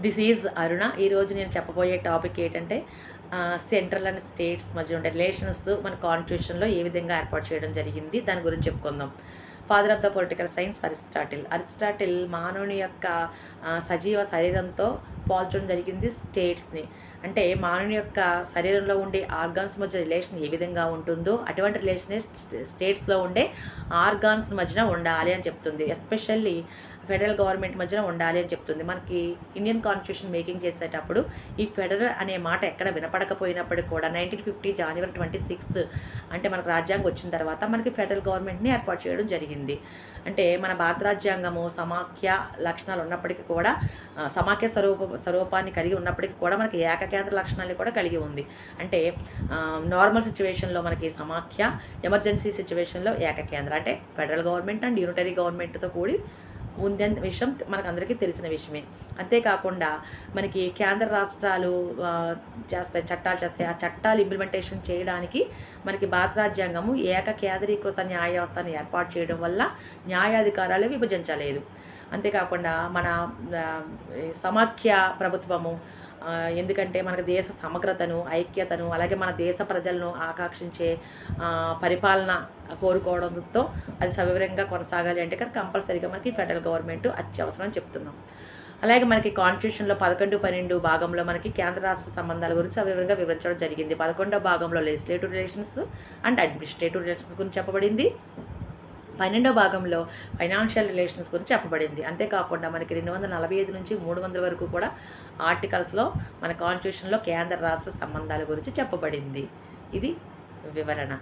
This is అరుణ. ఈరోజు నేను చెప్పబోయే టాపిక్ ఏంటంటే సెంట్రల్ అండ్ స్టేట్స్ మధ్య ఉండే రిలేషన్స్ మన కాన్స్టిట్యూషన్లో ఏ విధంగా ఏర్పాటు చేయడం జరిగింది దాని గురించి చెప్పుకుందాం. Father of the political science Aristotle మానవుని యొక్క సజీవ శరీరంతో పోల్చడం జరిగింది స్టేట్స్ని. అంటే మానవుని యొక్క శరీరంలో ఉండే ఆర్గాన్స్ మధ్య రిలేషన్ ఏ విధంగా ఉంటుందో అటువంటి రిలేషనే స్టేట్స్లో ఉండే ఆర్గాన్స్ మధ్యన ఉండాలి అని చెప్తుంది. ఎస్పెషల్లీ ఫెడరల్ గవర్నమెంట్ మధ్యన ఉండాలి అని చెప్తుంది. మనకి ఇండియన్ కాన్స్టిట్యూషన్ మేకింగ్ చేసేటప్పుడు ఈ ఫెడరల్ అనే మాట ఎక్కడ వినపడకపోయినప్పటికీ కూడా 1950 జనవరి 26 అంటే మనకు రాజ్యాంగం వచ్చిన తర్వాత మనకి ఫెడరల్ గవర్నమెంట్ని ఏర్పాటు చేయడం జరిగింది. అంటే మన భారత రాజ్యాంగము సమాఖ్య లక్షణాలు ఉన్నప్పటికీ కూడా సమాఖ్య స్వరూపాన్ని కలిగి ఉన్నప్పటికీ కూడా మనకి ఏకకేంద్ర లక్షణాలు కూడా కలిగి ఉంది. అంటే నార్మల్ సిచ్యువేషన్లో మనకి సమాఖ్య, ఎమర్జెన్సీ సిచ్యువేషన్లో ఏకకేంద్ర, అంటే ఫెడరల్ గవర్నమెంట్ అండ్ యూనిటరీ గవర్నమెంట్తో కూడి ఉందన్న విషయం మనకు అందరికీ తెలిసిన విషయమే. అంతేకాకుండా మనకి కేంద్ర రాష్ట్రాలు చట్టాలు చేస్తాయి. ఆ చట్టాలు ఇంప్లిమెంటేషన్ చేయడానికి మనకి భారత రాజ్యాంగము ఏకకేంద్రీకృత న్యాయ వ్యవస్థను ఏర్పాటు చేయడం వల్ల న్యాయాధికారాలు విభజించలేదు. అంతేకాకుండా మన సమాఖ్య ప్రభుత్వము ఎందుకంటే మనకు దేశ సమగ్రతను, ఐక్యతను, అలాగే మన దేశ ప్రజలను ఆకాంక్షించే పరిపాలన కోరుకోవడంతో అది సవివరంగా కొనసాగాలి అంటే కనుక కంపల్సరీగా మనకి ఫెడరల్ గవర్నమెంట్ అత్యవసరం అని చెప్తున్నాం. అలాగే మనకి కాన్స్టిట్యూషన్లో 11-12 భాగంలో మనకి కేంద్ర రాష్ట్ర సంబంధాల గురించి సవివరంగా వివరించడం జరిగింది. 11వ భాగంలో legislative relations and administrative relations గురించి చెప్పబడింది. 12వ భాగంలో ఫైనాన్షియల్ రిలేషన్స్ గురించి చెప్పబడింది. అంతేకాకుండా మనకి 245 నుంచి 300 వరకు కూడా ఆర్టికల్స్లో మన కాన్స్టిట్యూషన్లో కేంద్ర రాష్ట్ర సంబంధాల గురించి చెప్పబడింది. ఇది వివరణ.